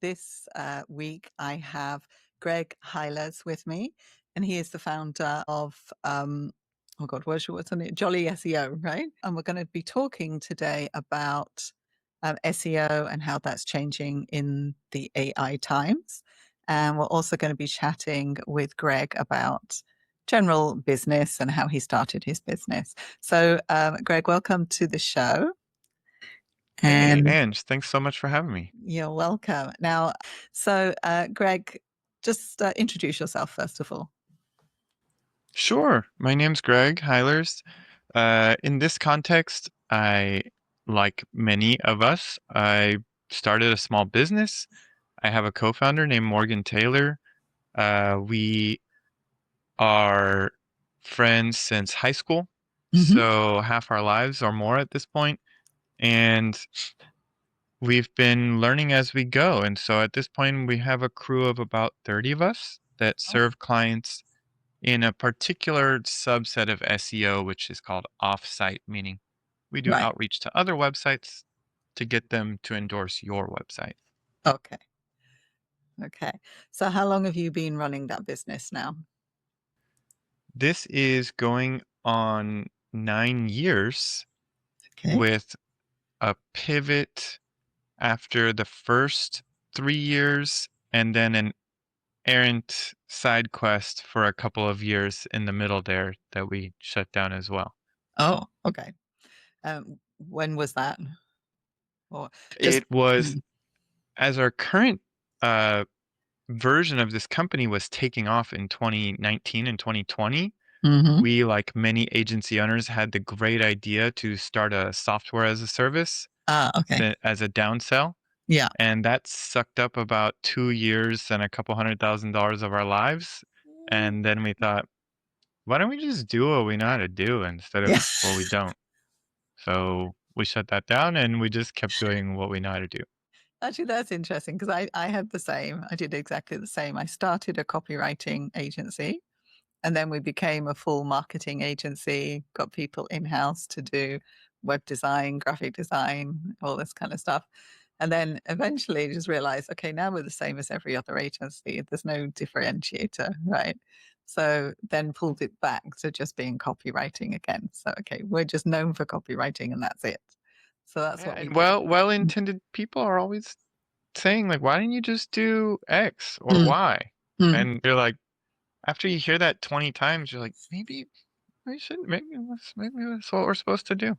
This week, I have Greg Heilers with me, and he is the founder of, oh God, what's on it? Jolly SEO, right? And we're going to be talking today about SEO and how that's changing in the AI times. And we're also going to be chatting with Greg about general business and how he started his business. So, Greg, welcome to the show. Hey, And Ange, thanks so much for having me. you're welcome. Now, so Greg, just introduce yourself first of all. Sure. My name's Greg Heilers. In this context, like many of us, I started a small business. I have a co-founder named Morgan Taylor. We are friends since high school, Mm-hmm. so half our lives or more at this point, and we've been learning as we go. And so at this point, we have a crew of about 30 of us that serve clients in a particular subset of SEO, which is called offsite, meaning we do Right. outreach to other websites to get them to endorse your website. Okay. Okay. So how long have you been running that business now? This is going on 9 years Okay. with a pivot after the first 3 years and then an errant side quest for a couple of years in the middle there that we shut down as well. Oh, okay. When was that? Or just It was as our current uh, version of this company was taking off in 2019 and 2020, mm-hmm. we, like many agency owners, had the great idea to start a software as a service Okay. as a downsell. Yeah. And that sucked up about 2 years and a couple $100,000 of our lives. And then we thought, why don't we just do what we know how to do instead of Yeah. what we don't? So we shut that down and we just kept doing what we know how to do. Actually, that's interesting because I had the same. I did exactly the same. I started a copywriting agency. And then we became a full marketing agency, got people in-house to do web design, graphic design, all this kind of stuff. And then eventually just realized, okay, now we're the same as every other agency. There's no differentiator, right? So then pulled it back to just being copywriting again. So, okay, we're just known for copywriting and that's it. So that's Yeah, what we and do. well-intended people are always saying like, why didn't you just do X or Mm, Y? mm. And you're like, after you hear that 20 times, you're like, maybe we should, maybe that's what we're supposed to do.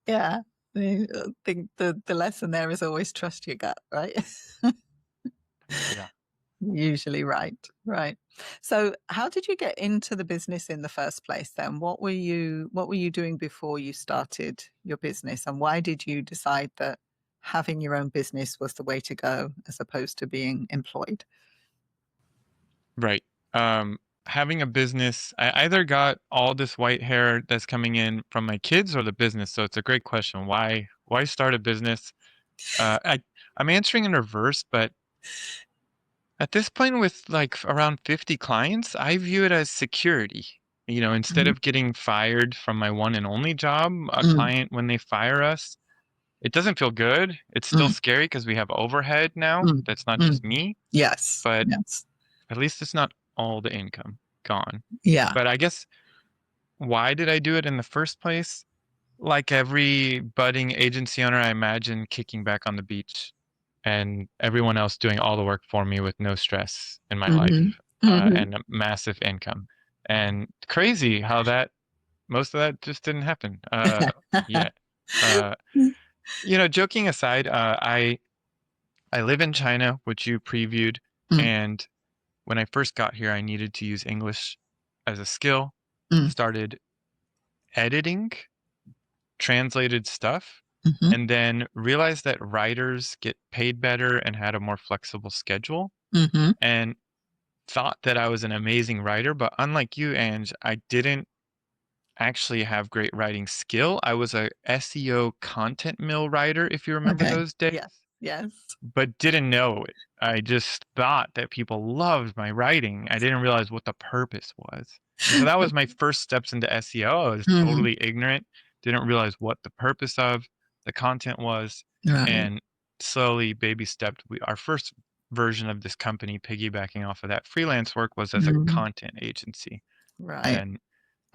Yeah. I think the lesson there is always trust your gut, right? Yeah. Usually right, right. So how did you get into the business in the first place then? What were you doing before you started your business, and why did you decide that having your own business was the way to go as opposed to being employed? Right. Having a business, I either got all this white hair that's coming in from my kids or the business. So it's a great question. Why start a business? I'm answering in reverse, but at this point with like around 50 clients, I view it as security. You know, instead Mhm. of getting fired from my one and only job, a Mm, client, when they fire us, it doesn't feel good. It's still mm, scary because we have overhead now. mm, That's not mm. just me, Yes, but yes. at least it's not all the income gone. Yeah. But I guess why did I do it in the first place? Like every budding agency owner, I imagine kicking back on the beach and everyone else doing all the work for me with no stress in my life Hmm. Hmm. and a massive income. And crazy how that most of that just didn't happen yet. Uh, joking aside, I live in China, which you previewed, Mm, and when I first got here, I needed to use English as a skill. mm, Started editing translated stuff, mhm, and then realized that writers get paid better and had a more flexible schedule, mhm. and thought that I was an amazing writer. But unlike you, Ange, I didn't actually have great writing skill. I was a SEO content mill writer, if you remember Okay. those days, Yes. Yes. but didn't know it. I just thought that people loved my writing. I didn't realize what the purpose was. And so that was my first steps into SEO. I was Mm, totally ignorant, didn't realize what the purpose of the content was, Right. and slowly, baby stepped. Our first version of this company, piggybacking off of that freelance work, was as a Mhm. content agency. Right. And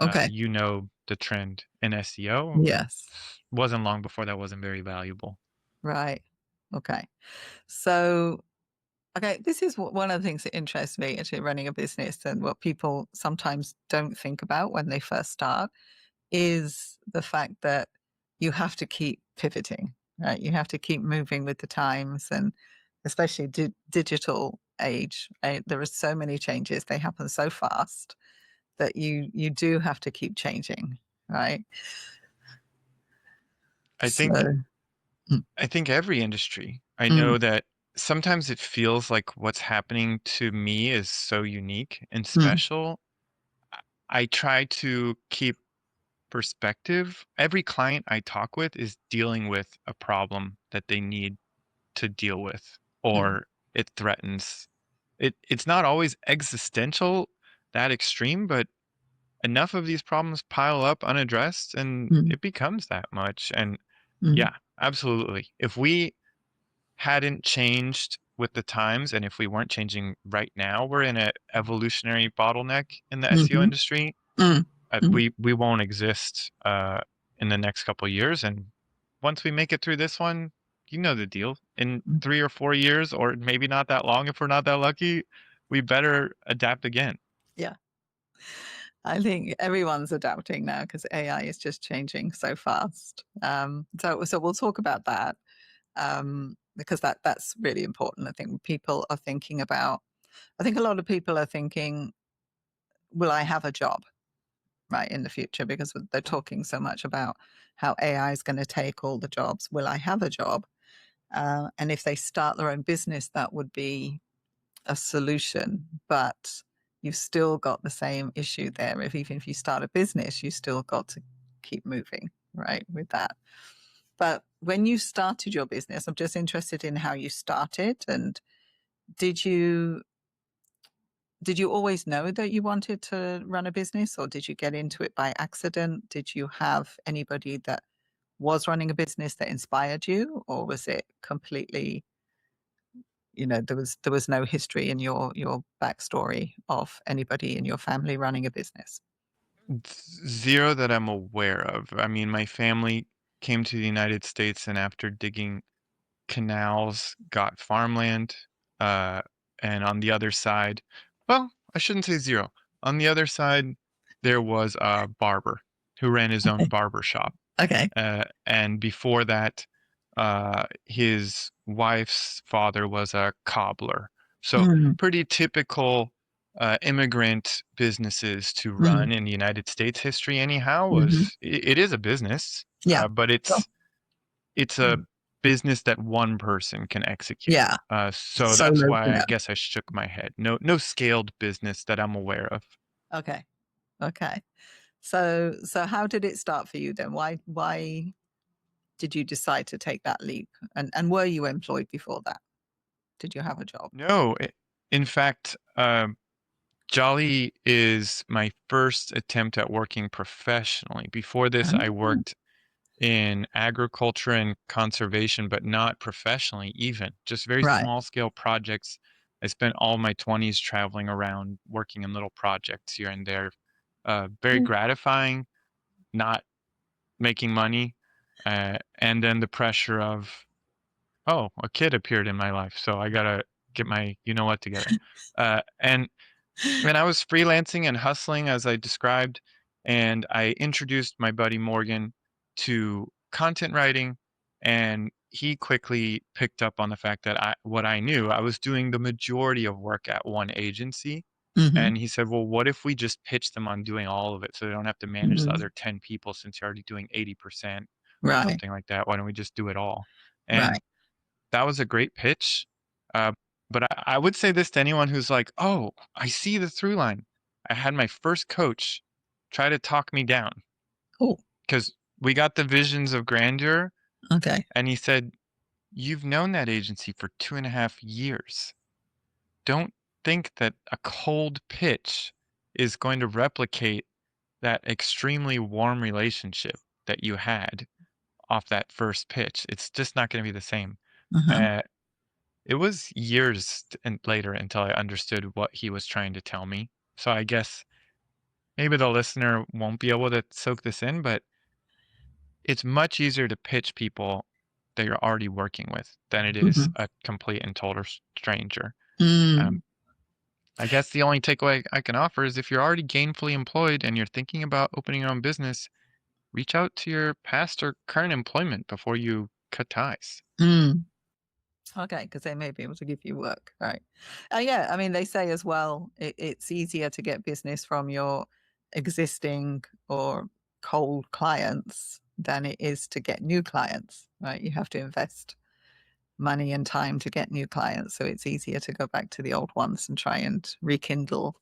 Okay. you know the trend in SEO Yes. wasn't long before that wasn't very valuable. Right. Okay. So, okay, this is one of the things that interests me actually running a business, and what people sometimes don't think about when they first start is the fact that you have to keep pivoting, right? You have to keep moving with the times, and especially digital age, there are so many changes. They happen so fast that you do have to keep changing, right? I think So, mm, I think every industry. I mm, know that sometimes it feels like what's happening to me is so unique and mm, special. I try to keep perspective. Every client I talk with is dealing with a problem that they need to deal with, mm, or it threatens. It's not always existential, that extreme, but enough of these problems pile up unaddressed and mm, it becomes that much. And mm, yeah, absolutely. If we hadn't changed with the times, and if we weren't changing right now, we're in an evolutionary bottleneck in the SEO mhm, industry. mm, mm, We won't exist in the next couple of years. And once we make it through this one, you know the deal. In mm. 3 or 4 years, or maybe not that long, if we're not that lucky, we better adapt again. Yeah. I think everyone's adapting now because AI is just changing so fast. So we'll talk about that, because that's really important. I think people are thinking about. I think a lot of people are thinking, "Will I have a job?" Right, in the future, because they're talking so much about how AI is going to take all the jobs. Will I have a job? And if they start their own business, that would be a solution, but you've still got the same issue there. If even if you start a business, you still got to keep moving, right, with that. But when you started your business, I'm just interested in how you started, and did you did you always know that you wanted to run a business, or did you get into it by accident? Did you have anybody that was running a business that inspired you, or was it completely, there was no history in your backstory of anybody in your family running a business? Zero that I'm aware of. I mean, my family came to the United States and after digging canals, got farmland, uh, and on the other side, well, I shouldn't say zero. On the other side, there was a barber who ran his own Okay. barber shop. Okay. And before that, his wife's father was a cobbler. So Mm, pretty typical immigrant businesses to mm, run in the United States history. Anyhow, mhm. it is a business, Yeah. but Sure. it's a Mm. business that one person can execute. Yeah. So that's why I Solopreneur. guess I shook my head. No scaled business that I'm aware of. Okay. Okay. So how did it start for you then? Why did you decide to take that leap? And were you employed before that? Did you have a job? No, in fact, Jolly is my first attempt at working professionally. Before this, I Oh, worked in agriculture and conservation, but not professionally even, just very right. small scale projects. I spent all my 20s traveling around working in little projects here and there. Very Mm. gratifying, not making money. And then the pressure of, oh, a kid appeared in my life. So I got to get my, you know what, together. And I was freelancing and hustling as I described, and I introduced my buddy Morgan to content writing, and he quickly picked up on the fact that what I knew, I was doing the majority of work at one agency. Mhm. And he said, "Well, what if we just pitch them on doing all of it so they don't have to manage the Mhm. other 10 people since you're already doing 80% or Right. something like that? Why don't we just do it all?" And Right. that was a great pitch. Uh, but I would say this to anyone who's like, "Oh, I see the through line." I had my first coach try to talk me down Cool. because we got the visions of grandeur, Okay. and he said, "You've known that agency for 2.5 years. Don't think that a cold pitch is going to replicate that extremely warm relationship." that you had off that first pitch. It's just not going to be the same. Uh-huh. Uh, it was years and later until I understood what he was trying to tell me. So I guess maybe the listener won't be able to soak this in, but it's much easier to pitch people that you're already working with than it is Mhm. a complete and total stranger. Um, Mm, I guess the only takeaway I can offer is if you're already gainfully employed and you're thinking about opening your own business, reach out to your past or current employment before you cut ties. mm. Okay, because they may be able to give you work, right? Yeah, I mean, they say as well, it's easier to get business from your existing or cold clients than it is to get new clients, right? You have to invest money and time to get new clients, so it's easier to go back to the old ones and try and rekindle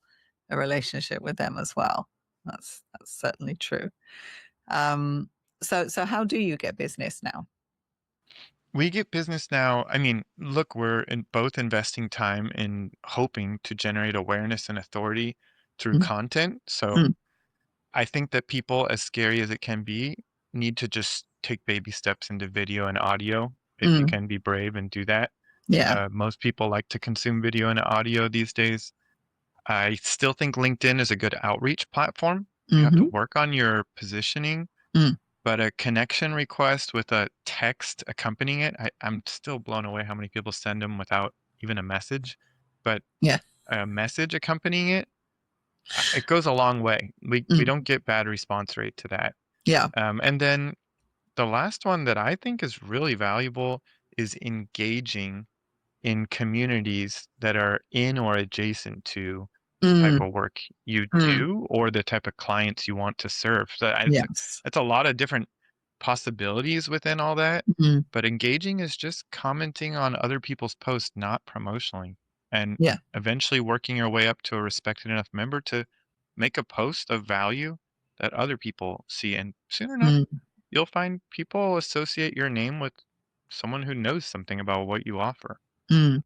a relationship with them as well. That's certainly true. Um, so how do you get business now? We get business now. I mean, look, we're both investing time in hoping to generate awareness and authority through Mm, content. So mm, I think that people, as scary as it can be, need to just take baby steps into video and audio if you mm. can be brave and do that. Yeah. Most people like to consume video and audio these days. I still think LinkedIn is a good outreach platform. You have to Mhm. work on your positioning, Mm. but a connection request with a text accompanying it, I'm still blown away how many people send them without even a message. But Yeah. a message accompanying it, it goes a long way. We Mm. don't get bad response rate to that. Yeah. And then the last one that I think is really valuable is engaging in communities that are in or adjacent to the type Mm. of work you Mm. do or the type of clients you want to serve. So Yes. it's a lot of different possibilities within all that. Mm. But engaging is just commenting on other people's posts, not promotionally, and Yeah. eventually working your way up to a respected enough member to make a post of value that other people see. And soon enough, Mm. you'll find people associate your name with someone who knows something about what you offer. Mm.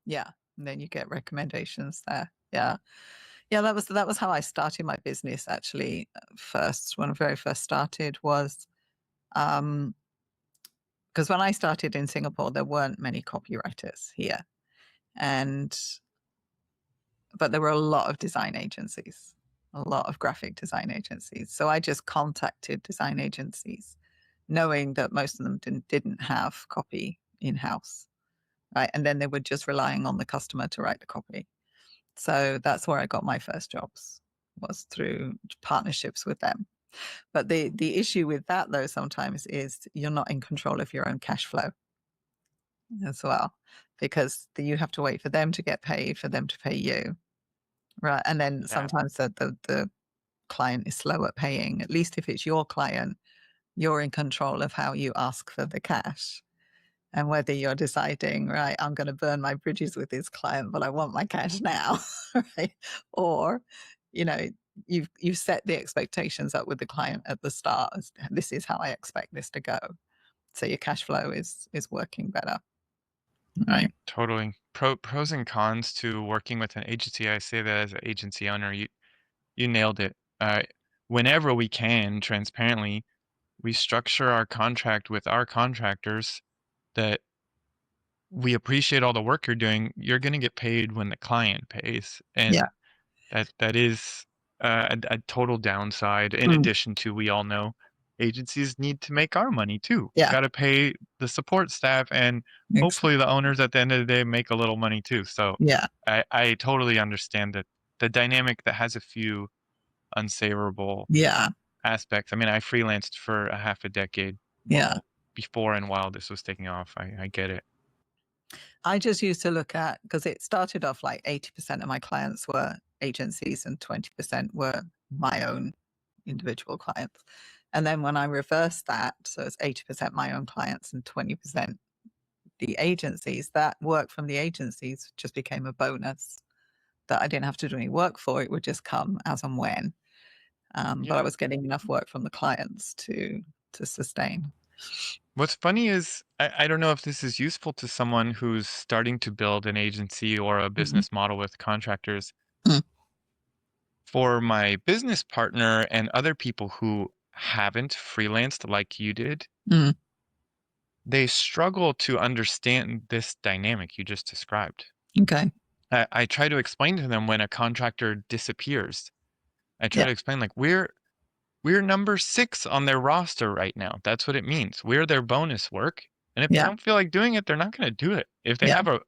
Yeah. And then you get recommendations there. Yeah. Yeah, that was how I started my business actually. First, when I very first started was um because when I started in Singapore, there weren't many copywriters here. And but there were a lot of design agencies, a lot of graphic design agencies. So I just contacted design agencies, knowing that most of them didn't have copy in house, right? And then they were just relying on the customer to write the copy. So that's where I got my first jobs, was through partnerships with them. But the issue with that though sometimes is you're not in control of your own cash flow as well, because you have to wait for them to get paid, for them to pay you. Right. And then Yeah, sometimes the client is slow at paying. At least if it's your client, you're in control of how you ask for the cash and whether you're deciding, right, I'm going to burn my bridges with this client, but I want my cash now. Right. Or, you know, you've set the expectations up with the client at the start. This is how I expect this to go. So your cash flow is working better. Right. totally. Pros and cons to working with an agency. I say that as an agency owner, you nailed it. Whenever we can, transparently, we structure our contract with our contractors that we appreciate all the work you're doing. You're going to get paid when the client pays, Yeah. and that is a total downside. In Mm. addition to, we all know agencies need to make our money too. Yeah. Got to pay the support staff, and hopefully the Exactly. owners at the end of the day make a little money too. So Yeah. I totally understand that the dynamic that has a few unsavourable Yeah. aspects. I mean, I freelanced for a half a decade Yeah. before and while this was taking off. I get it. I just used to look at, because it started off like 80% of my clients were agencies and 20% were my own individual clients. And then when I reversed that, so it's 80% my own clients and 20% the agencies, that work from the agencies just became a bonus that I didn't have to do any work for. It would just come as and when. But I Yeah. was getting enough work from the clients to sustain. What's funny is I don't know if this is useful to someone who's starting to build an agency or a Mhm. business model with contractors. Mm. For my business partner and other people who haven't freelanced like you did, Mm, they struggle to understand this dynamic you just described. okay. I try to explain to them when a contractor disappears. I try Yeah. to explain like we're number 6 on their roster right now. That's what it means. We're their bonus work, and if they Yeah. don't feel like doing it, they're not gonna do it. If they Yeah. have a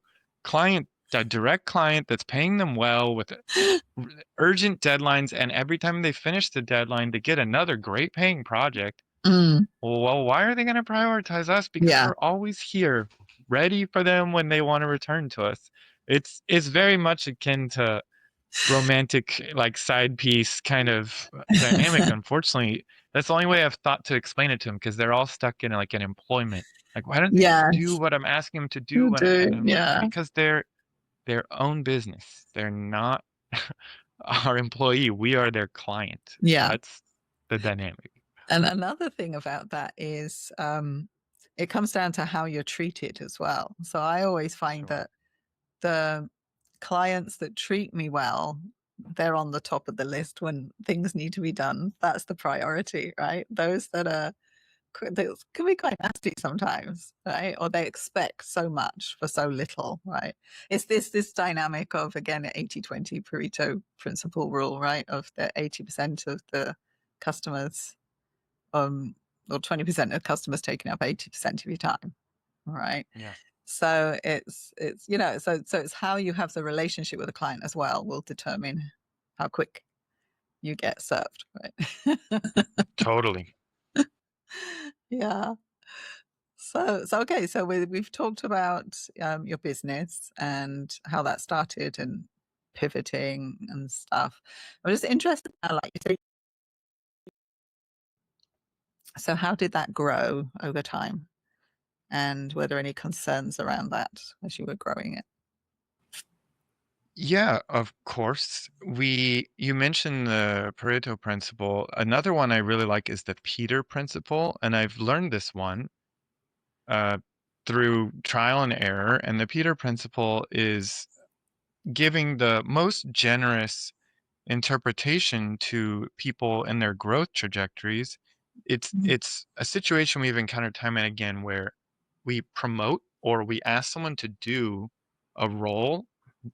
direct client that's paying them well with r urgent deadlines, and every time they finish the deadline, they get another great paying project, Mm, well, why are they gonna prioritize us? Because yeah. we're always here, ready for them when they wanna return to us. It's very much akin to romantic, like, side piece kind of, dynamic, unfortunately. That's the only way I've thought to explain it to them because 'cause they're all stuck in, like, an employment. Like, "Why don't they just do Yes, what I'm asking them to do you when I," and do. I'm like, Yeah. "Because they're their own business. They're not our employee. We are their client." Yeah. That's the dynamic. And another thing about that is, it comes down to how you're treated as well. So I always find Sure. that the clients that treat me well, they're on the top of the list when things need to be done. That's the priority, right? Those that are they can be quite nasty sometimes, right? Or they expect so much for so little, right? It's this dynamic of again 80-20 Pareto principle rule, right? Of the 80% of the customers, um, or 20% of customers taking up 80% of your time, right? Yeah. So it's so it's how you have the relationship with a client as well will determine how quick you get served, right? Totally. Yeah. So okay, so we've talked about your business and how that started and pivoting and stuff. I'm just interested now, like you say, so how did that grow over time? And were there any concerns around that as you were growing it? Yeah, of course. You mentioned the Pareto principle. Another one I really like is the Peter principle, and I've learned this one uh, through trial and error. And the Peter principle is giving the most generous interpretation to people and their growth trajectories. Mm, It's a situation we've encountered time and again where we promote or we ask someone to do a role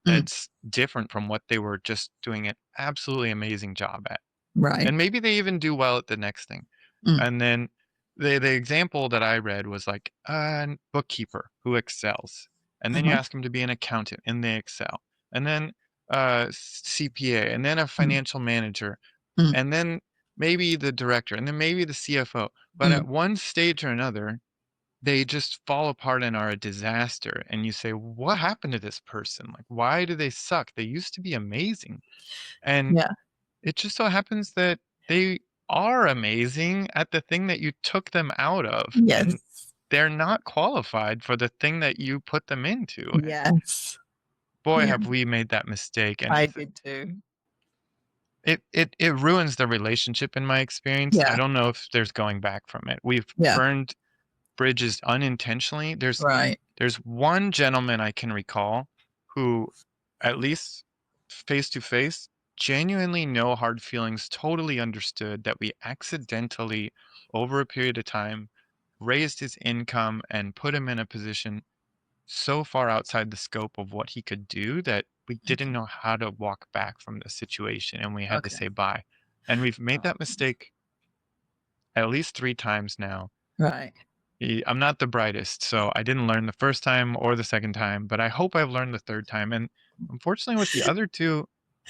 mm, that's different from what they were just doing an absolutely amazing job at. right. And maybe they even do well at the next thing. Mm, And then the example that I read was like a bookkeeper who excels. And then you uh-huh, ask them to be an accountant and they excel. And then CPA and then a mm, financial manager mm, and then maybe the director and then maybe the CFO. But mm, at one stage or another, they just fall apart and are a disaster. And you say, what happened to this person? Like, why do they suck? They used to be amazing. And yeah. it just so happens that they are amazing at the thing that you took them out of, and Yes. they're not qualified for the thing that you put them into. And Yes. boy, Yeah. have we made that mistake. And I did too. it ruins the relationship in my experience. I Yeah. don't know if there's going back from it. We've Yeah. burned bridges unintentionally. Right. There's one gentleman I can recall who, at least face to face, genuinely no hard feelings, totally understood that we accidentally, over a period of time, raised his income and put him in a position so far outside the scope of what he could do that we didn't Okay. know how to walk back from the situation and we had to Okay. say bye. And we've made Oh, that mistake at least 3 times now. right. I'm not the brightest, so I didn't learn the first time or the second time, but I hope I've learned the third time. And unfortunately, with the other two,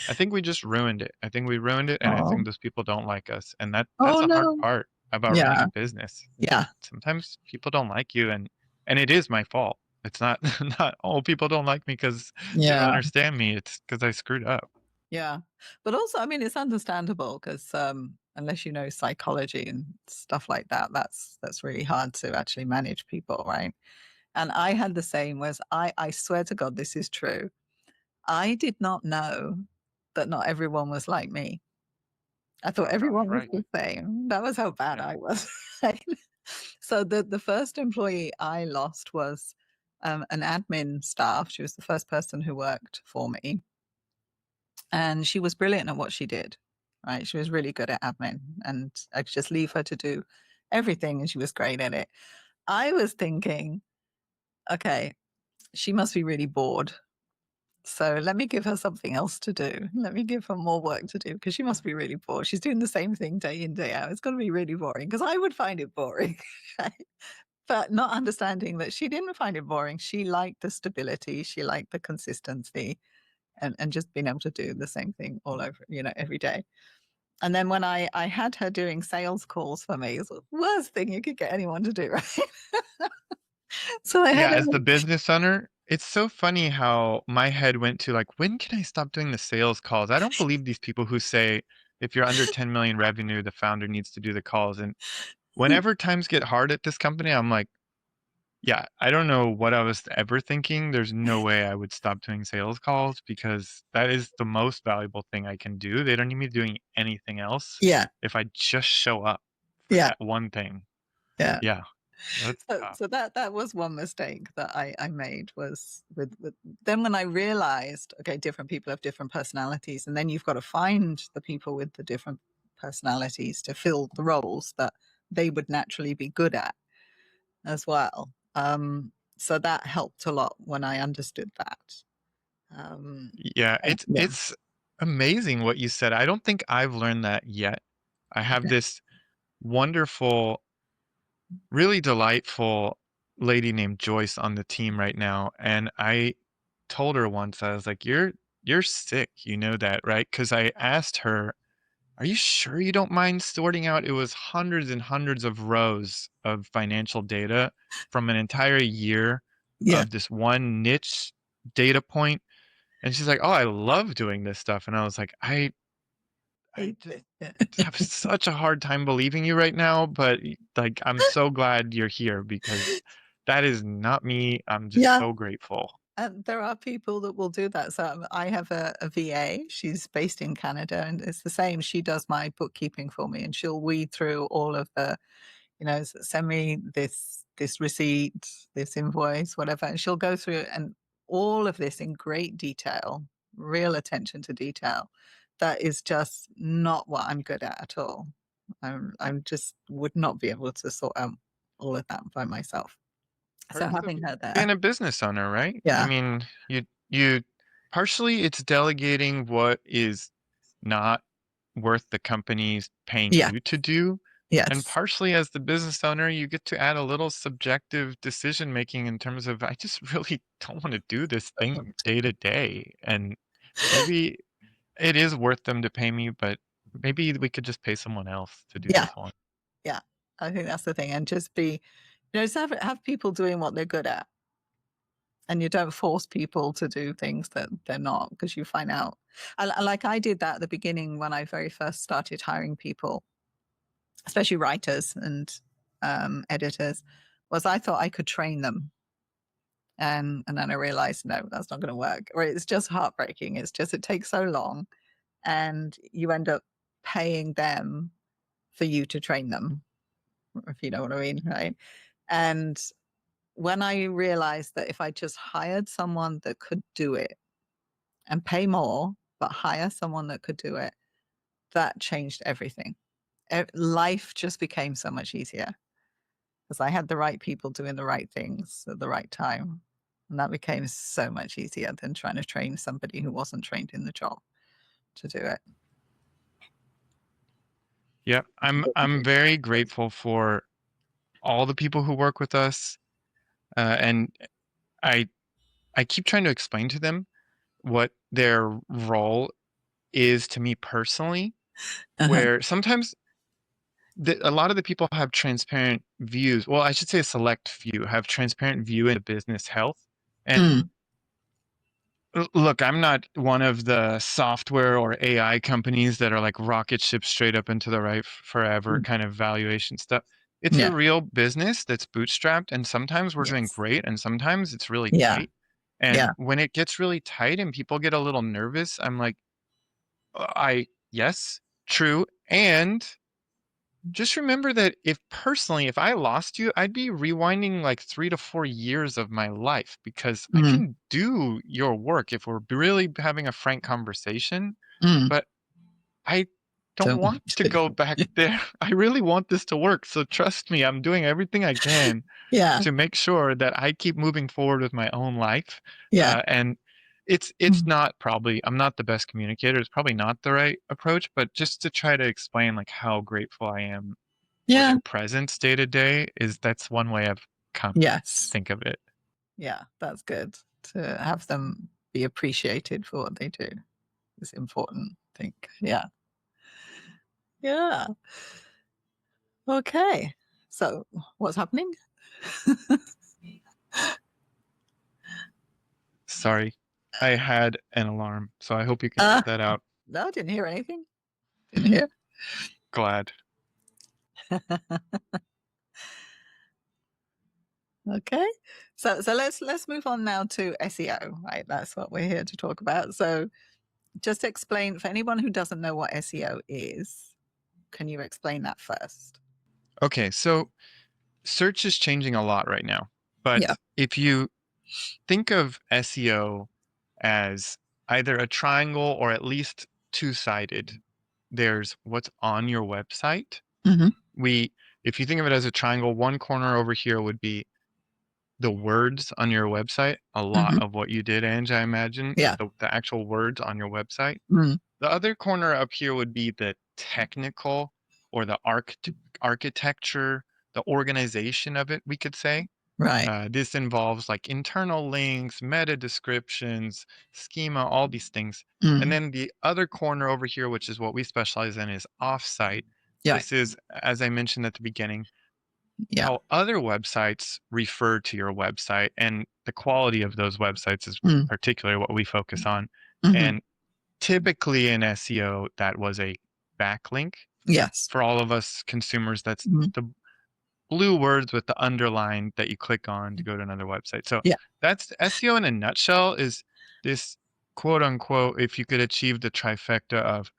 I think we just ruined it. I think we ruined it, and I Oh. think those people don't like us, and that's Oh, the hard no. part about running Yeah. a business. Yeah. Sometimes people don't like you, and it is my fault. It's not not oh people don't like me because they don't Yeah. understand me. It's because I screwed up. Yeah. But also, I mean, it's understandable because unless you know psychology and stuff like that, that's really hard to actually manage people, right? And I had the same, was I swear to God, this is true. I did not know that not everyone was like me. I thought Oh gosh, everyone was right? the same. That was how bad Yeah. I was. Right? So the first employee I lost was an admin staff. She was the first person who worked for me, and she was brilliant at what she did. right? She was really good at admin, and I could just leave her to do everything, and she was great at it. I was thinking, okay, she must be really bored. So let me give her something else to do. Let me give her more work to do because she must be really bored. She's doing the same thing day in, day out. It's going to be really boring because I would find it boring. Right? But not understanding that she didn't find it boring. She liked the stability, she liked the consistency, and just being able to do the same thing all over, every day. And then when I had her doing sales calls for me, it's the worst thing you could get anyone to do, right? So I Yeah, had her. as the business owner, it's so funny how my head went to like, when can I stop doing the sales calls? I don't believe these people who say if you're under 10 million revenue, the founder needs to do the calls. And whenever times get hard at this company, I'm like, yeah, I don't know what I was ever thinking. There's no way I would stop doing sales calls because that is the most valuable thing I can do. They don't need me doing anything else Yeah, if I just show up for yeah, that one thing. yeah. Yeah, that's tough. So that was one mistake that I made was with then when I realized, okay, different people have different personalities, and then you've got to find the people with the different personalities to fill the roles that they would naturally be good at as well. So that helped a lot when I understood that. Yeah, Yeah, it's amazing what you said. I don't think I've learned that yet. I have yeah, this wonderful, really delightful lady named Joyce on the team right now, and I told her once, I was like, you're sick, you know that, right? Because I asked her, "Are you sure you don't mind sorting out?" It was hundreds and hundreds of rows of financial data from an entire year yeah. of this one niche data point. And she's like, "Oh, I love doing this stuff." And I was like, I just Yeah. have such a hard time believing you right now, but like, I'm so glad you're here because that is not me. I'm just Yeah. so grateful. And there are people that will do that. So I have a VA. She's based in Canada, and it's the same. She does my bookkeeping for me, and she'll weed through all of the, send me this receipt, this invoice, whatever, and she'll go through it and all of this in great detail, real attention to detail. That is just not what I'm good at all. I'm just would not be able to sort out all of that by myself. So Perks of having her being there, a business owner, right? I yeah, mean, you partially it's delegating what is not worth the company's paying yeah, you to do. And yes. partially as the business owner, you get to add a little subjective decision making in terms of I just really don't want to do this thing day to day. And maybe it is worth them to pay me, but maybe we could just pay someone else to do Yeah, this one. yeah. I think that's the thing, and just be, just have people doing what they're good at, and you don't force people to do things that they're not because you find out. Like I did that at the beginning when I very first started hiring people, especially writers and editors. Was I thought I could train them, and then I realized no, that's not going to work, or it's just heartbreaking. It's just it takes so long, and you end up paying them for you to train them, if you know what I mean, right? And when I realized that if I just hired someone that could do it and pay more, but hire someone that could do it, that changed everything. Life just became so much easier because I had the right people doing the right things at the right time. And that became so much easier than trying to train somebody who wasn't trained in the job to do it. Yep. I'm very grateful for all the people who work with us. And I I keep trying to explain to them what their role is to me personally, Uh-huh. where sometimes a lot of the people have transparent views. Well, I should say a select few have transparent view into business health. And Mm, look, I'm not one of the software or AI companies that are like rocket ships straight up into the right forever mm, kind of valuation stuff. It's a yeah. real business that's bootstrapped, and sometimes we're doing Yes. great, and sometimes it's really Yeah. tight. And Yeah. when it gets really tight and people get a little nervous, I'm like, yes, true. And just remember that if personally, if I lost you, I'd be rewinding like 3 to 4 years of my life because I Mm, can do your work if we're really having a frank conversation. mm, But I don't Don't want want to to. go back there. I really want this to work. So trust me, I'm doing everything I can Yeah. to make sure that I keep moving forward with my own life. Yeah. And it's Mm. not probably I'm not the best communicator. It's probably not the right approach, but just to try to explain like how grateful I am for Yeah. their presence day to day is that's one way I've come to Yes. think of it. Yeah. That's good to have them be appreciated for what they do. It's important, I think. Yeah. Yeah. Okay. So what's happening? Sorry, I had an alarm, so I hope you can uh, cut that out. no, I didn't hear anything. Didn't hear. Glad. Okay. So let's move on now to SEO, right? That's what we're here to talk about. So just explain for anyone who doesn't know what SEO is, can you explain that first? Okay, so search is changing a lot right now. Yeah. But if you think of SEO as either a triangle or at least two-sided, there's what's on your website. Mm-hmm. We, if you think of it as a triangle, one corner over here would be the words on your website. A lot Mm-hmm. of what you did, Ange, I imagine, is Yeah. the actual words on your website. Mm. The other corner up here would be the technical or the architecture, the organization of it, we could say. Right. This involves like internal links, meta descriptions, schema, all these things. And Mm. then the other corner over here, which is what we specialize in, is offsite. Yeah. This is, as I mentioned at the beginning, Yeah. how other websites refer to your website, and the quality of those websites is Mm. particularly what we focus on. Mm-hmm. And typically in SEO, that was a backlink. Yes. For all of us consumers, that's Mm. the blue words with the underline that you click on to go to another website. So Yeah. that's SEO in a nutshell is this quote unquote, if you could achieve the trifecta of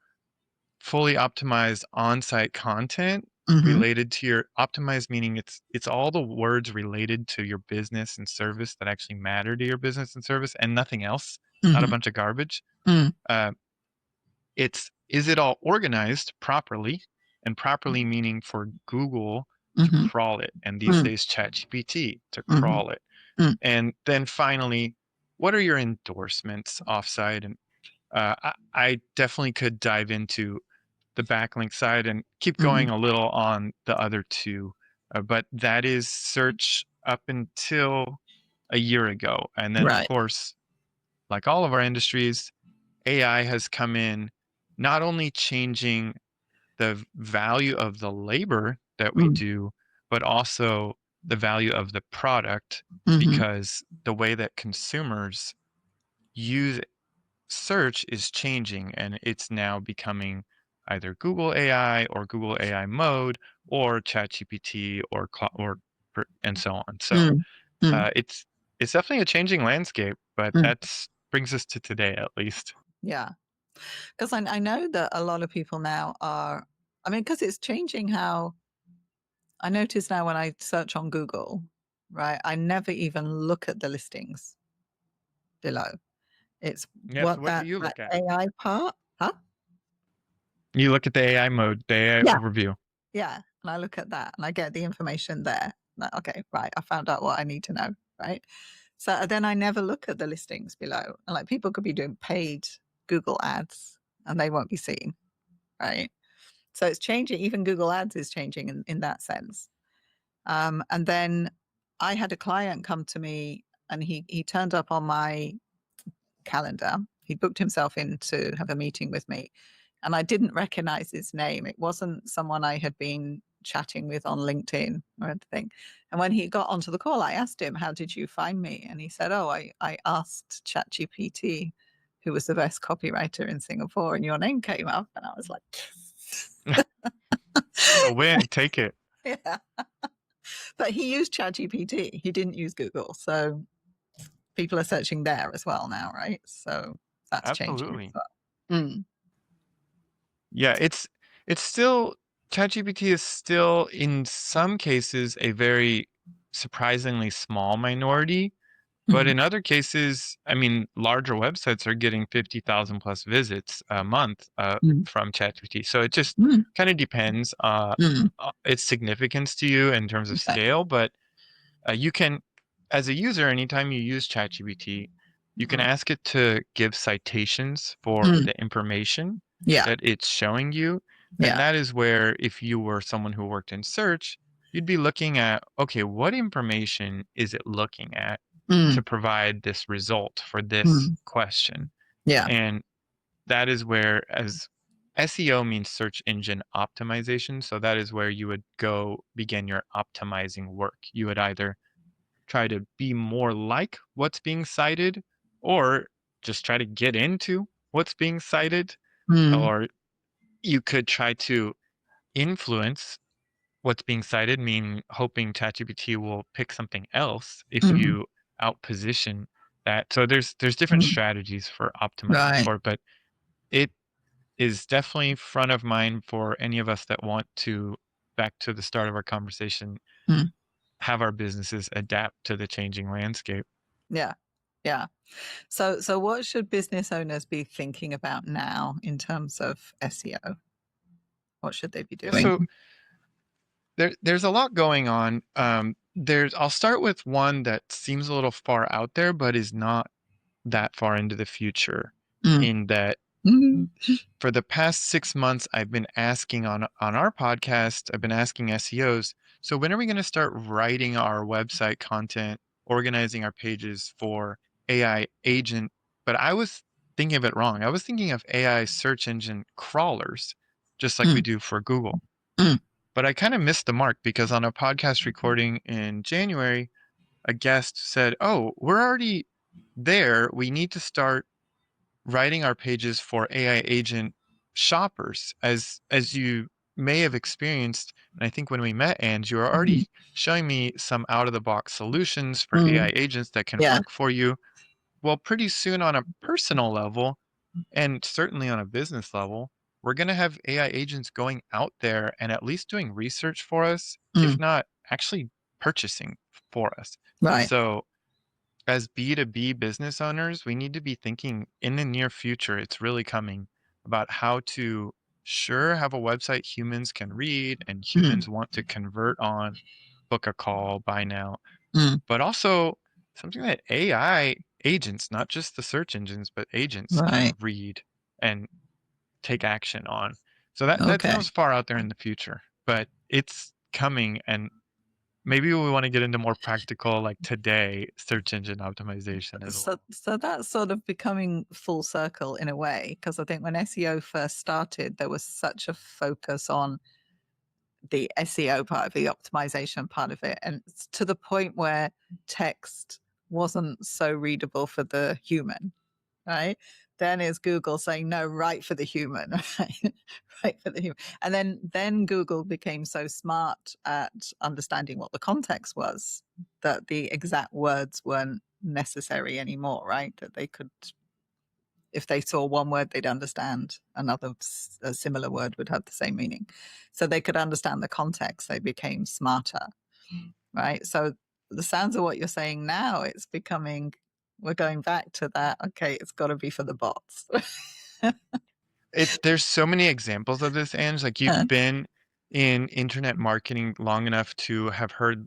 fully optimized on-site content Mm-hmm. related to your optimized, meaning it's all the words related to your business and service that actually matter to your business and service and nothing else, not a Mm-hmm. bunch of garbage. Mm. Uh, it's is it all organized properly, and properly meaning for Google to Mm-hmm. crawl it, and these Mm. days ChatGPT to Mm-hmm. crawl it. Mm. And then finally, what are your endorsements offsite? And I definitely could dive into the backlink side and keep Mm. going a little on the other two, but that is search up until a year ago. And then, of Right. course, like all of our industries, AI has come in, not only changing the value of the labor that we Mm. do, but also the value of the product, Mm-hmm. because the way that consumers use search is changing and it's now becoming either Google AI or Google AI mode or ChatGPT and so on. So Mm. Mm. it's definitely a changing landscape, but Mm. that's brings us to today at least. Yeah. Because I know that a lot of people now are, I mean, because it's changing how I notice now when I search on Google, right? I never even look at the listings below. It's Yeah. So what what do that, you that look at? AI part, huh? You look at the AI mode, the AI Yeah. overview. Yeah. And I look at that and I get the information there. Like, okay, right. I found out what I need to know. Right. So then I never look at the listings below. And like people could be doing paid Google ads and they won't be seen. Right. So it's changing. Even Google ads is changing in that sense. And then I had a client come to me and he turned up on my calendar. He booked himself in to have a meeting with me. And I didn't recognize his name. It wasn't someone I had been chatting with on LinkedIn or anything. And when he got onto the call, I asked him, how did you find me? And he said, oh, I asked ChatGPT who was the best copywriter in Singapore, and your name came up. And I was like, A win, take it. yeah. But he used ChatGPT. He didn't use Google. So people are searching there as well now, right? So that's changing as Absolutely. well. Mm. Yeah, it's still ChatGPT is still in some cases a very surprisingly small minority But Mm, in other cases, I mean, larger websites are getting 50,000 plus visits a month mm, from ChatGPT. So it just mm, kind of depends mm. its significance to you in terms of Okay. scale. But you can, as a user, anytime you use ChatGPT, you can Mm, ask it to give citations for mm. the information Yeah. that it's showing you. And Yeah. that is where, if you were someone who worked in search, you'd be looking at, okay, what information is it looking at to Mm, provide this result for this mm. question? Yeah. And that is where, as SEO means search engine optimization. So that is where you would go begin your optimizing work. You would either try to be more like what's being cited, or just try to get into what's being cited, Mm, or you could try to influence what's being cited, meaning hoping ChatGPT will pick something else if mm, you outposition that. So there's different mm. strategies for optimizing Right. for it, but it is definitely front of mind for any of us that want to, back to the start of our conversation, Mm. have our businesses adapt to the changing landscape. Yeah. Yeah. So what should business owners be thinking about now in terms of SEO? What should they be So doing? there's a lot going on. I'll start with one that seems a little far out there, but is not that far into the future. Mm, In that, mm, for the past 6 months, I've been asking on our podcast, I've been asking SEOs, so when are we going to start writing our website content, organizing our pages for AI agent? But I was thinking of it wrong. I was thinking of AI search engine crawlers, just like we mm, do for Google. mm, But I kind of missed the mark because on a podcast recording in January, a guest said, "Oh, we're already there. We need to start writing our pages for AI agent shoppers." As you may have experienced, and I think when we met, Ange, you were mm, already showing me some out of the box solutions for AI mm. agents that can Yeah. work for you. Well, pretty soon on a personal level, and certainly on a business level, we're going to have AI agents going out there and at least doing research for us, if Mm, not actually purchasing for us. right. So, as B2B business owners, we need to be thinking in the near future, it's really coming, about how to sure have a website humans can read and Mm, humans want to convert on, book a call, buy now, mm, but also something that AI agents, not just the search engines, but agents can right. read and take action on. So that Okay. sounds far out there in the future, but it's coming. And maybe we want to get into more practical, like today, search engine optimization as So well. so that's sort of becoming full circle in a way, because I think when SEO first started, there was such a focus on the SEO part of the optimization part of it, and it's to the point where text wasn't so readable for the human, right? Then is Google saying no, write for the human, right? Write for the human, and then Google became so smart at understanding what the context was that the exact words weren't necessary anymore, right? That they could, if they saw one word, they'd understand another, a similar word would have the same meaning. So they could understand the context. They became smarter, right? So the sounds of what you're saying now, it's becoming, we're going back to that. Okay, it's got to be for the bots. There's so many examples of this, Ange. Like, you've been in internet marketing long enough to have heard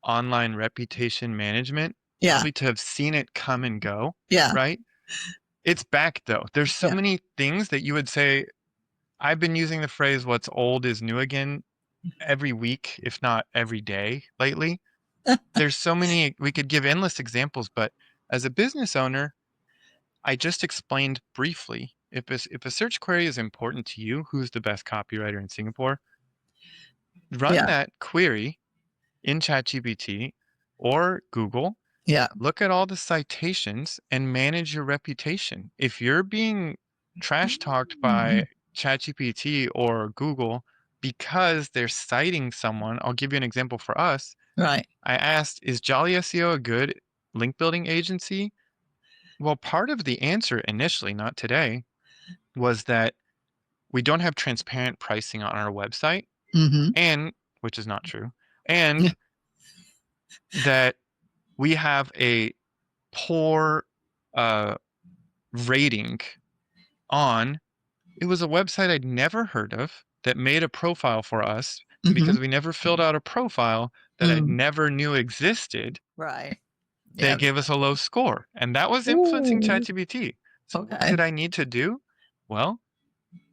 online reputation management, Yeah, probably to have seen it come and go, yeah, right? It's back though. There's so yeah, many things that you would say. I've been using the phrase "what's old is new again" every week, if not every day lately. There's so many, we could give endless examples, but as a business owner, I just explained briefly. If a search query is important to you, who's the best copywriter in Singapore? Run yeah, that query in ChatGPT or Google. yeah. Look at all the citations and manage your reputation. If you're being trash talked by ChatGPT or Google because they're citing someone, I'll give you an example for us. Right. I asked, is Jolly SEO a good link building agency? Well, part of the answer initially, not today, was that we don't have transparent pricing on our website, Mm-hmm. and which is not true, and that we have a poor uh, rating on. It was a website I'd never heard of that made a profile for us, and Mhm. because we never filled out a profile that I Mm. never knew existed, Right. they Yeah. gave us a low score, and that was influencing Ooh, ChatGPT. So what okay. did I need to do? Well,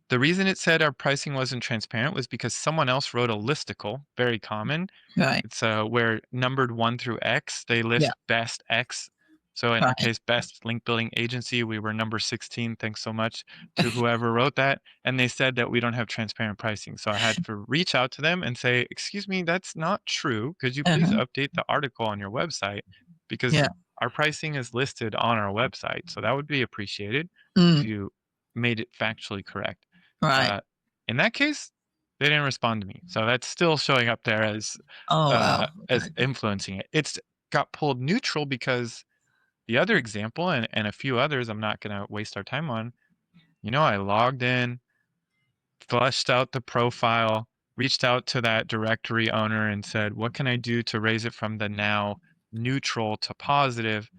the reason it said our pricing wasn't transparent was because someone else wrote a listicle, very common. Right. It's where numbered 1 through X, they Yeah. list best X. So in our Right. case, best link building agency, we were number 16. Thanks so much to whoever wrote that. And they said that we don't have transparent pricing. So I had to reach out to them and say, excuse me, that's not true. Could you please Uh-huh. update the article on your website? Because Yeah. our pricing is listed on our website. So that would be appreciated if Mm. you made it factually correct. Right. Uh, in that case, they didn't respond to me. So that's still showing up there Oh, wow. as Okay. influencing it. It's got pulled neutral because the other example and a few others I'm not gonna waste our time on, I logged in, flushed out the profile, reached out to that directory owner and said, "What can I do to raise it from the now neutral to positive?"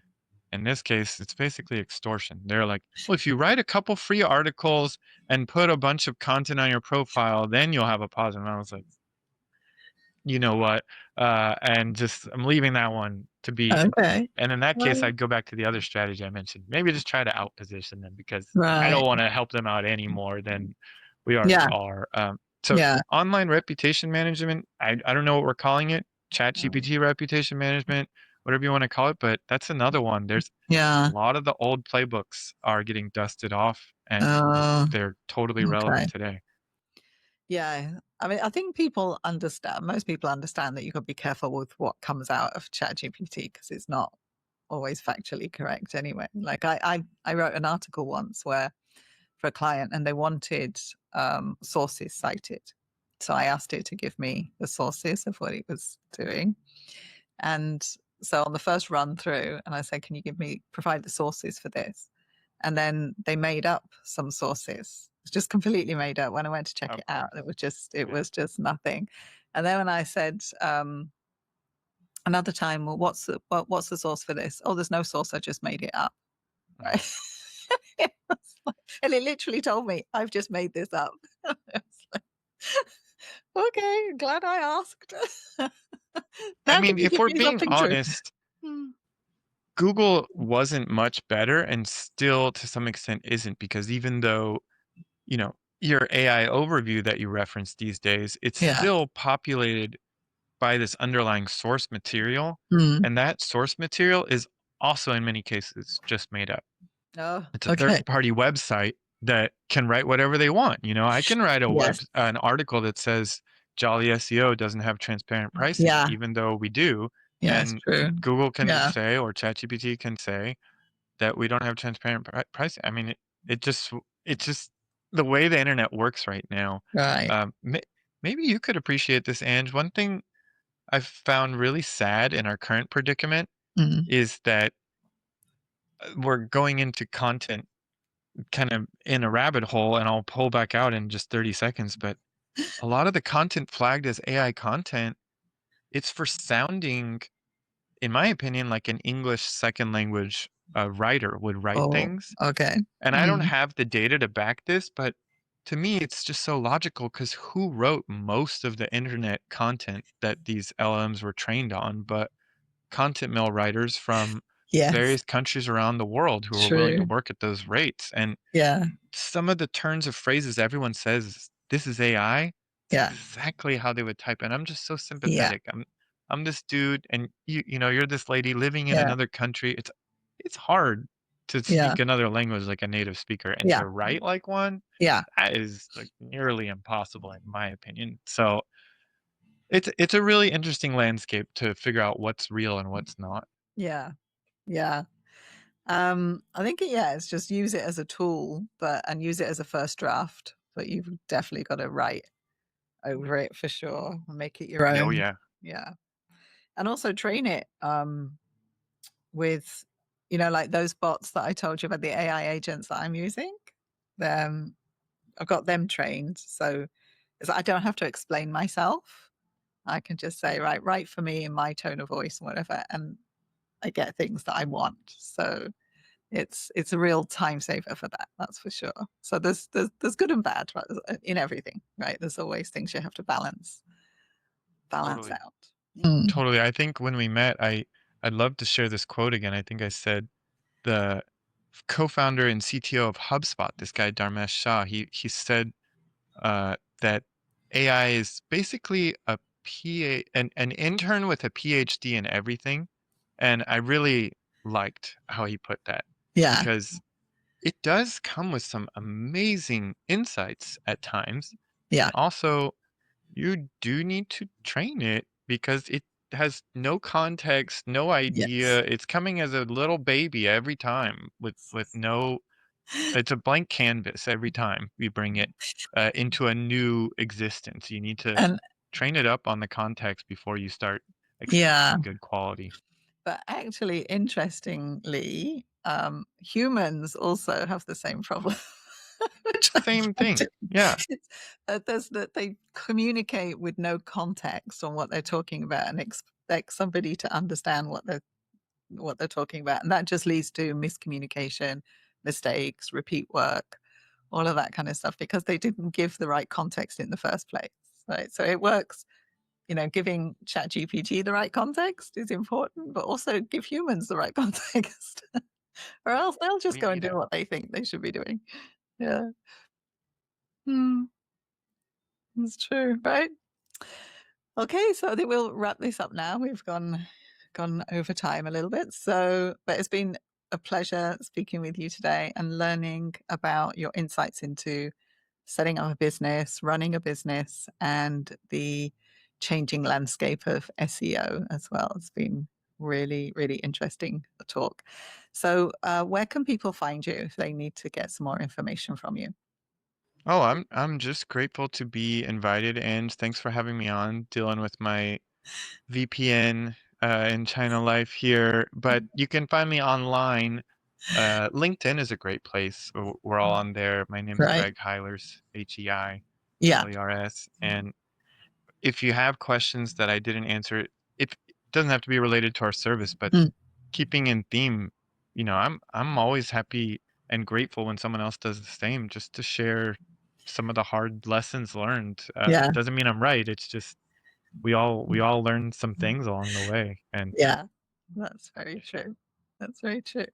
In this case, it's basically extortion. They're like, "Well, if you write a couple free articles and put a bunch of content on your profile, then you'll have a positive." And I was like, you know what? And just I'm leaving that one to be. Okay. And in that case, Right. I'd go back to the other strategy I mentioned. Maybe just try to outposition them because I don't Right. want to help them out any more than we already Yeah. are. So Yeah. online reputation management, I don't know what we're calling it, chat Mm. GPT reputation management, whatever you want to call it, but that's another one. There's a Yeah. lot of the old playbooks are getting dusted off and Oh, they're totally okay. relevant today. Yeah. I mean, I think people understand, most people understand that you've got to be careful with what comes out of ChatGPT because it's not always factually correct anyway. Like I wrote an article once where for a client and they wanted sources cited. So I asked it to give me the sources of what it was doing. And so on the first run through, and I said, can you provide the sources for this? And then they made up some sources. It's just completely made up. When I went to check Of it out, course. it Yeah. was just nothing. And then when I said another time, well, what's the source for this? Oh, there's no source. I just made it up. Right. Mm. It was and it literally told me, I've just made this up. It's like, okay, glad I asked. I Now can mean, you if give we're me being something true? honest, Hmm. Google wasn't much better and still to some extent isn't because even though, your AI overview that you reference these days, it's Yeah. still populated by this underlying source material. Mm. And that source material is also in many cases just made up. Oh, It's a okay. third-party website that can write whatever they want. I can write Yes. an article that says Jolly SEO doesn't have transparent pricing, Yeah. even though we do, Yeah, it's and true. Google can just Yeah. say or ChatGPT can say that we don't have transparent pricing. I mean, it's just the way the internet works right now. Right. Maybe you could appreciate this, Ange. One thing I've found really sad in our current predicament Mm. is that we're going into content kind of in a rabbit hole, and I'll pull back out in just 30 seconds. But a lot of the content flagged as AI content, it's for sounding, in my opinion, like an English second language writer would write Oh, things. okay. And I don't Mm. have the data to back this, but to me, it's just so logical because who wrote most of the internet content that these LLMs were trained on? But content mill writers from Yes. various countries around the world who are willing to True. work at those rates. And Yeah. some of the turns of phrases everyone says, "This is AI," it's Yeah. exactly how they would type, and I'm just so Yeah. sympathetic. I'm this dude, and you're this lady living in Yeah. another country. It's hard to Yeah. speak another language like a native speaker, and Yeah. to write like one, Yeah. that is, like, nearly impossible in my opinion. So, it's a really interesting landscape to figure out what's real and what's not. Yeah. Yeah. I think it's just use it as a tool, and use it as a first draft, but you've definitely got to write over it for sure and make it your Oh, own. yeah. Yeah. And also train it with, like those bots that I told you about, the AI agents that I'm using. Um, I've got them trained. So I don't have to explain myself. I can just say, right, write for me in my tone of voice and whatever. And I get things that I want. So it's a real time saver for that. That's for sure. So there's good and bad, right, in everything, right? There's always things you have to balance Totally. out. Mm. Totally. I think when we met, I'd love to share this quote again. I think I said the co-founder and CTO of HubSpot, this guy Dharmesh Shah, he said that AI is basically an intern with a PhD in everything. And I really liked how he put that Yeah, because it does come with some amazing insights at times. yeah, And also, you do need to train it because it has no context, no yes. idea. It's coming as a little baby every time with no it's a blank canvas every time we bring it into a new existence. You need to And train it up on the context before you start yeah, expecting good quality. but actually, interestingly, humans also have the same problem, which I Same find thing. Yeah. it's, there's that they communicate with no context on what they're talking about and expect somebody to understand what they're talking about, and that just leads to miscommunication, mistakes, repeat work, all of that kind of stuff because they didn't give the right context in the first place, right? So it works, giving ChatGPT the right context is important, but also give humans the right context, or else they'll just We go and need do it. what they think they should be doing. Yeah. Mm, that's true, right? Okay, so I think we'll wrap this up now. We've gone over time a little bit. So, but it's been a pleasure speaking with you today and learning about your insights into setting up a business, running a business, and the changing landscape of SEO as well. It's been really, really interesting talk. So, where can people find you if they need to get some more information from you? Oh, I'm just grateful to be invited, and thanks for having me on, dealing with my VPN and China life here. But you can find me online. LinkedIn is a great place. We're all on there. My name is Right. Greg Heilers, Yeah. Heilers, and if you have questions that I didn't answer, it doesn't have to be related to our service, but Mm, keeping in theme, I'm always happy and grateful when someone else does the same, just to share some of the hard lessons learned. yeah. Doesn't mean I'm right. It's just we all learn some things along the way. And Yeah. That's very true. That's very true.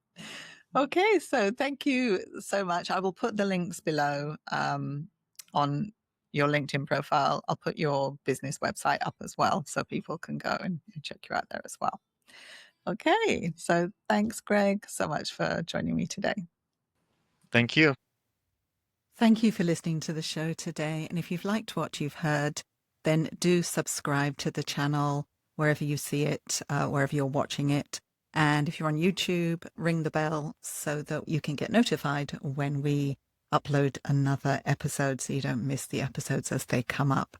Okay, so thank you so much. I will put the links below on your LinkedIn profile. I'll put your business website up as well so people can go and check you out there as well. Okay, so thanks, Greg, so much for joining me today. thank you. Thank you for listening to the show today. And if you've liked what you've heard, then do subscribe to the channel wherever you see it, wherever you're watching it. And if you're on YouTube, ring the bell so that you can get notified when we upload another episode so you don't miss the episodes as they come up.